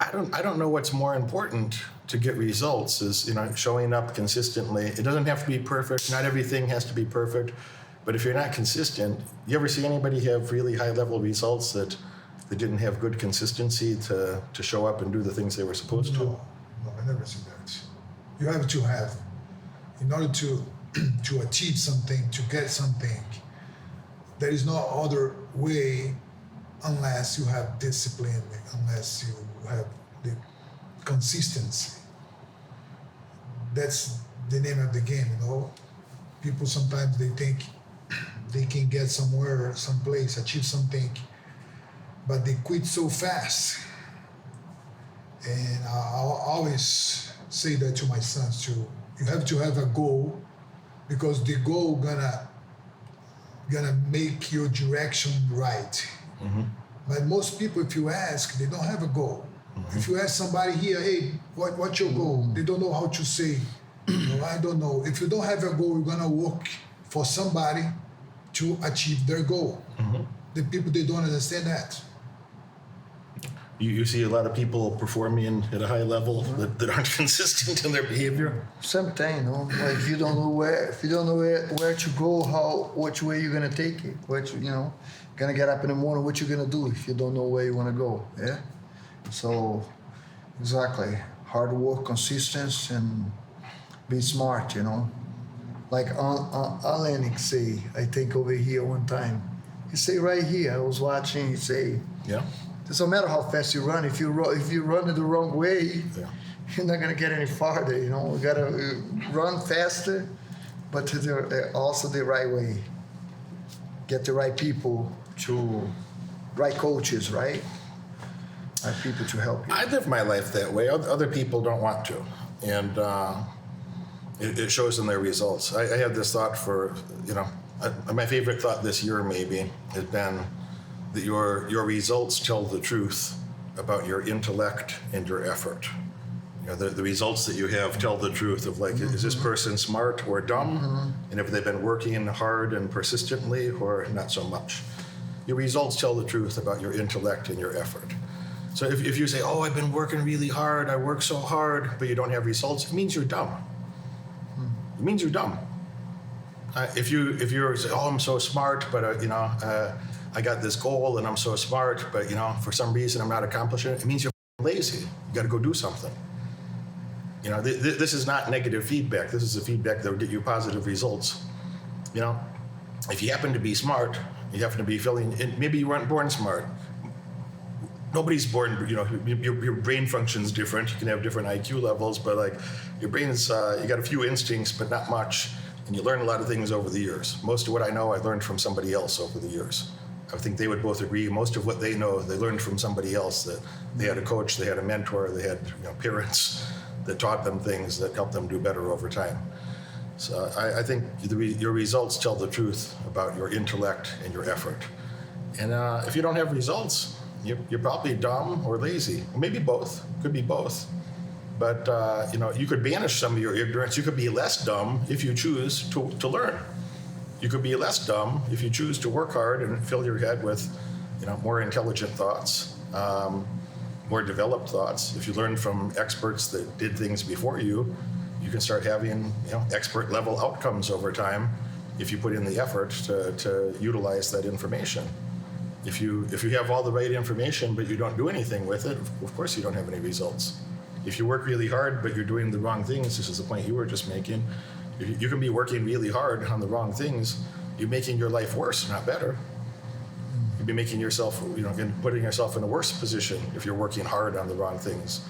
I don't know what's more important to get results is, showing up consistently. It doesn't have to be perfect. Not everything has to be perfect. But if you're not consistent, you ever see anybody have really high level results that they didn't have good consistency to show up and do the things they were supposed to? No, I never see that. You have to have, in order to achieve something, to get something, there is no other way unless you have discipline, unless you have the consistency. That's the name of the game, People sometimes they think they can get somewhere, someplace, achieve something, but they quit so fast. And I always say that to my sons too. You have to have a goal, because the goal gonna make your direction right. Mm-hmm. But most people, if you ask, they don't have a goal. Mm-hmm. If you ask somebody here, hey, what's your goal? They don't know how to say, I don't know. If you don't have a goal, you're gonna work for somebody to achieve their goal. Mm-hmm. The people, they don't understand that. You see a lot of people performing at a high level that aren't consistent in their behavior. Same thing, Like if you don't know where to go, which way you're gonna take it, gonna get up in the morning, what you're gonna do if you don't know where you wanna go. Yeah. So exactly, hard work, consistency, and be smart. Like Olenek say, I think over here one time, he say right here, I was watching. He say, yeah. It doesn't matter how fast you run. If you run it the wrong way, you're not gonna get any farther. You gotta run faster, but also the right way. Get the right people right coaches, right? Right people to help you. I live my life that way. Other people don't want to, and it shows in their results. I had this thought for my favorite thought this year maybe has been that your results tell the truth about your intellect and your effort. The results that you have tell the truth of is this person smart or dumb? Mm-hmm. And have they been working hard and persistently or not so much? Your results tell the truth about your intellect and your effort. So if you say, oh, I've been working really hard, I work so hard, but you don't have results, it means you're dumb. It means you're dumb. If you're say, oh, I'm so smart, but I got this goal and I'm so smart, but for some reason I'm not accomplishing it, it means you're lazy. You got to go do something. This is not negative feedback. This is a feedback that will get you positive results. If you happen to be smart, you happen to be maybe you weren't born smart. Nobody's born, your brain functions different. You can have different IQ levels, but your brain's, you got a few instincts, but not much. And you learn a lot of things over the years. Most of what I know, I learned from somebody else over the years. I think they would both agree. Most of what they know, they learned from somebody else. That they had a coach, they had a mentor, they had parents that taught them things that helped them do better over time. So I think your results tell the truth about your intellect and your effort. And if you don't have results, you're probably dumb or lazy, or maybe both. Could be both. But you could banish some of your ignorance. You could be less dumb if you choose to learn. You could be less dumb if you choose to work hard and fill your head with, more intelligent thoughts, more developed thoughts. If you learn from experts that did things before you, you can start having, expert level outcomes over time if you put in the effort to utilize that information. If you have all the right information but you don't do anything with it, of course you don't have any results. If you work really hard but you're doing the wrong things, this is the point you were just making. You can be working really hard on the wrong things. You're making your life worse, not better. You'd be making yourself, putting yourself in a worse position if you're working hard on the wrong things.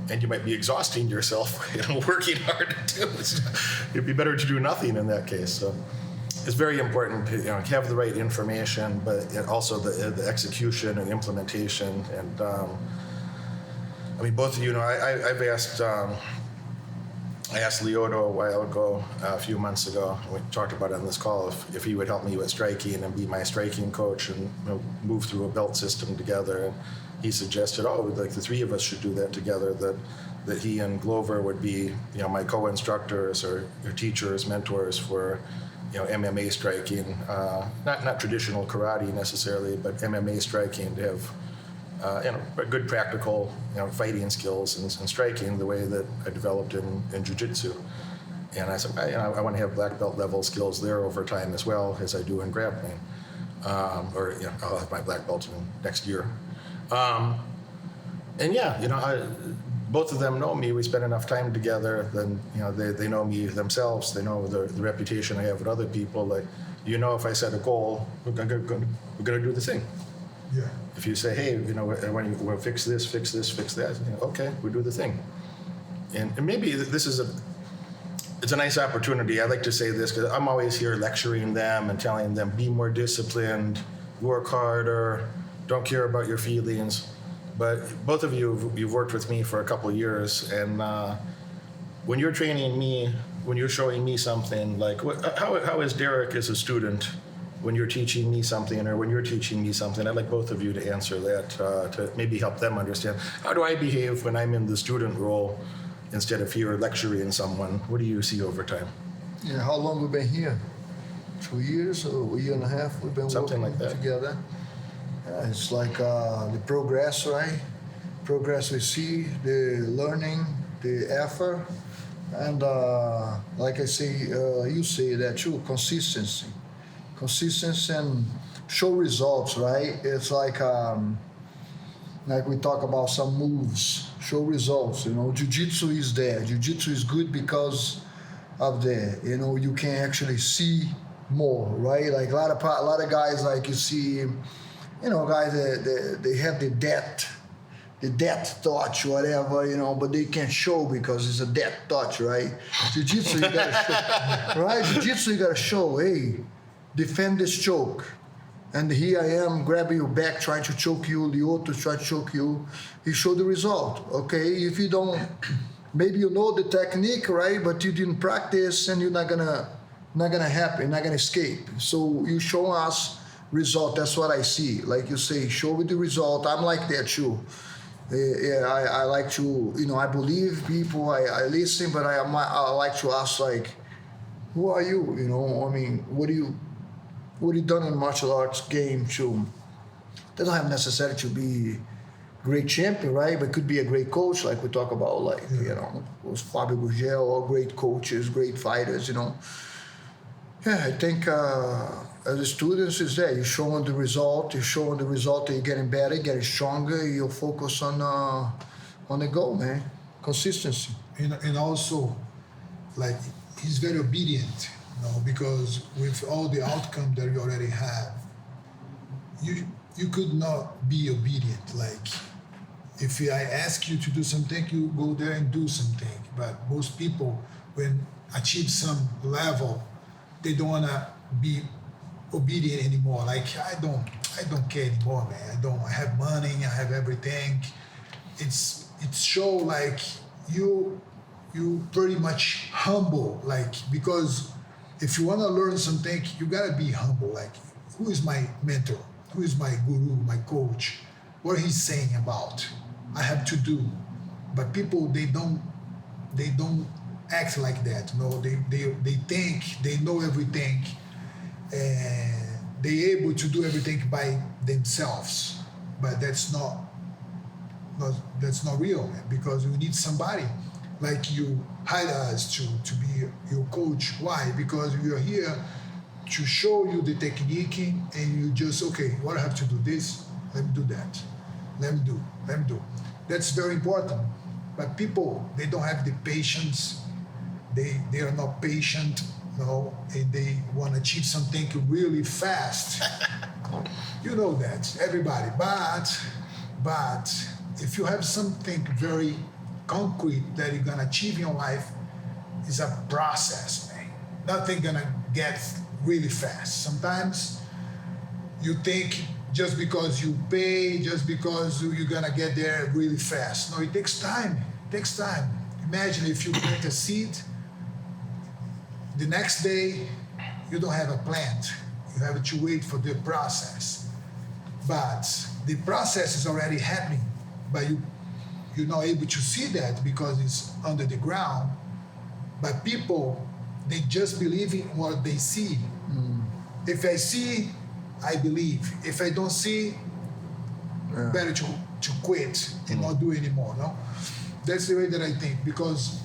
And you might be exhausting yourself, working hard too. It'd be better to do nothing in that case. So it's very important to have the right information, but also the execution and implementation. And both of you know, I asked Lyoto a while ago, a few months ago, we talked about it on this call, if he would help me with striking and be my striking coach and move through a belt system together. And he suggested, the three of us should do that together, that he and Glover would be, my co-instructors or teachers, mentors for, MMA striking, not traditional karate necessarily, but MMA striking, to have but good practical, fighting skills and striking the way that I developed in jiu-jitsu. And I said, I want to have black belt level skills there over time as well as I do in grappling. I'll have my black belt next year. Both of them know me. We spend enough time together. Then they know me themselves. They know the reputation I have with other people. Like, if I set a goal, we're gonna do the thing. Yeah. If you say, hey, when you fix this, fix that, okay, we do the thing. And maybe it's a nice opportunity. I like to say this because I'm always here lecturing them and telling them, be more disciplined, work harder, don't care about your feelings. But both of you've worked with me for a couple of years, and when you're training me, when you're showing me something, like how is Derek as a student when you're teaching me something, or when you're teaching me something? I'd like both of you to answer that, to maybe help them understand. How do I behave when I'm in the student role instead of here lecturing someone? What do you see over time? Yeah, how long we've been here? 2 years or a year and a half we've been Something working like that. together. Yeah, it's like the progress, right? Progress we see, the learning, the effort, and like I say, you say that too, consistency and show results, right? It's like we talk about some moves, show results. Jiu-jitsu is there. Jiu-jitsu is good because of that. You can actually see more, right? Like a lot of guys, like you see, guys they have the depth touch, whatever, but they can't show because it's a depth touch, right? Jiu-jitsu, you gotta show, right? Jiu-jitsu, you gotta show, hey, defend this choke. And here I am grabbing your back, trying to choke you, Lyoto trying to choke you. He showed the result, okay? If you don't, maybe you know the technique, right? But you didn't practice, and you're not gonna happen, not gonna escape. So you show us result. That's what I see. Like you say, show me the result. I'm like that too. I like to, I believe people. I listen, but I like to ask, like, who are you? What do you done in martial arts game too? They don't have necessarily to be great champion, right? But could be a great coach, like we talk about, like was Fabio Gugel, or great coaches, great fighters. Yeah, I think as a student is there. You show them the result. You show them the result that you're getting better, getting stronger. You focus on the goal, man. Consistency. And also, like, he's very obedient, because with all the outcome that you already have, you could not be obedient. Like, if I ask you to do something, you go there and do something. But most people, when achieve some level, they don't wanna be obedient anymore. Like, I don't care anymore, man. I have money, I have everything. It show like you pretty much humble, like, because if you want to learn something, you gotta be humble. Like, who is my mentor? Who is my guru, my coach? What he's saying about I have to do. But people, they don't act like that. They think they know everything, and they able to do everything by themselves. But that's not real, man, because you need somebody like you hire us to be your coach. Why? Because we are here to show you the technique, and you just, okay, what I have to do this, let me do that. Let me do. That's very important. But people, they don't have the patience. They are not patient, and they want to achieve something really fast. You know that, everybody. But if you have something very concrete that you're gonna achieve in your life, it's a process, man. Nothing gonna get really fast. Sometimes you think just because you pay, just because you're gonna get there really fast. No, it takes time. It takes time. Imagine if you plant a seed, the next day you don't have a plant. You have to wait for the process. But the process is already happening, but you're not able to see that because it's under the ground. But people, they just believe in what they see. If I see, I believe. If I don't see, better to to quit and not do anymore. No, that's the way that I think, because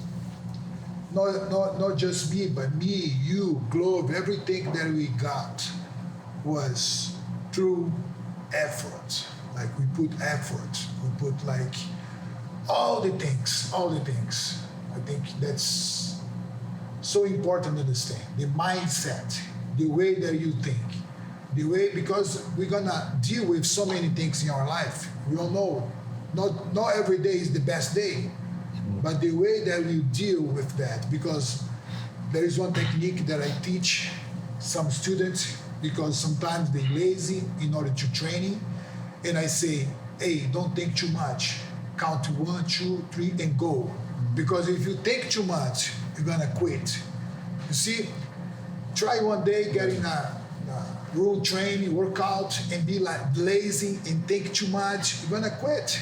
not just me, but me, you, Globe, everything that we got was through effort. Like we put effort, we put like all the things. I think that's so important to understand. The mindset, the way that you think, the way, because we're gonna deal with so many things in our life. We all know, not every day is the best day, but the way that we deal with that, because there is one technique that I teach some students, because sometimes they're lazy in order to training, and I say, hey, don't think too much. Count 1, 2, 3, and go. Because if you think too much, you're gonna quit. You see, try one day getting a rule training, workout, and be like lazy and think too much, you're gonna quit.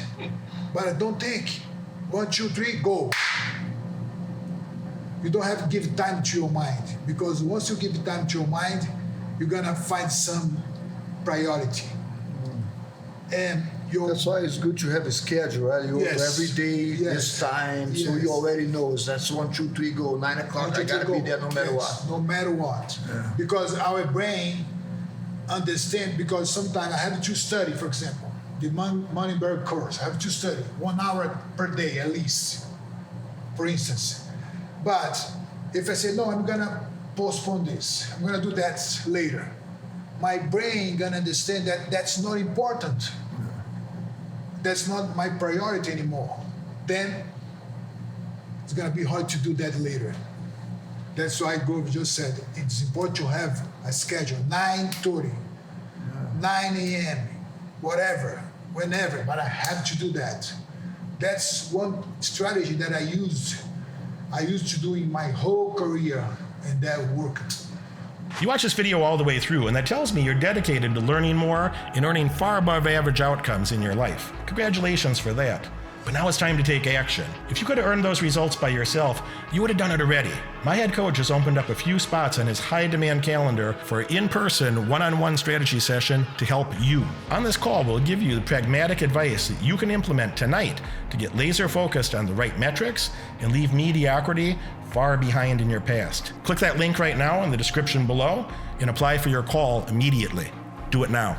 But don't think. 1, 2, 3, go. You don't have to give time to your mind, because once you give time to your mind, you're gonna find some priority. And that's why it's good to have a schedule, right? You every day, this time, so you already know that's 1, 2, 3, go. 9 o'clock, I gotta be there no matter what. No matter what. Yeah. Because our brain understand, because sometimes I have to study, for example, the Moneyberg course. I have to study 1 hour per day at least, for instance. But if I say, no, I'm gonna postpone this, I'm gonna do that later, my brain gonna understand that that's not important. That's not my priority anymore. Then it's gonna be hard to do that later. That's why Grove just said it's important to have a schedule, 9:30, 9 a.m., whatever, whenever, but I have to do that. That's one strategy that I used to do in my whole career, and that worked. You watch this video all the way through, and that tells me you're dedicated to learning more and earning far above average outcomes in your life. Congratulations for that. But now it's time to take action. If you could have earned those results by yourself, you would have done it already. My head coach has opened up a few spots on his high-demand calendar for an in-person, one-on-one strategy session to help you. On this call, we'll give you the pragmatic advice that you can implement tonight to get laser-focused on the right metrics and leave mediocrity far behind in your past. Click that link right now in the description below and apply for your call immediately. Do it now.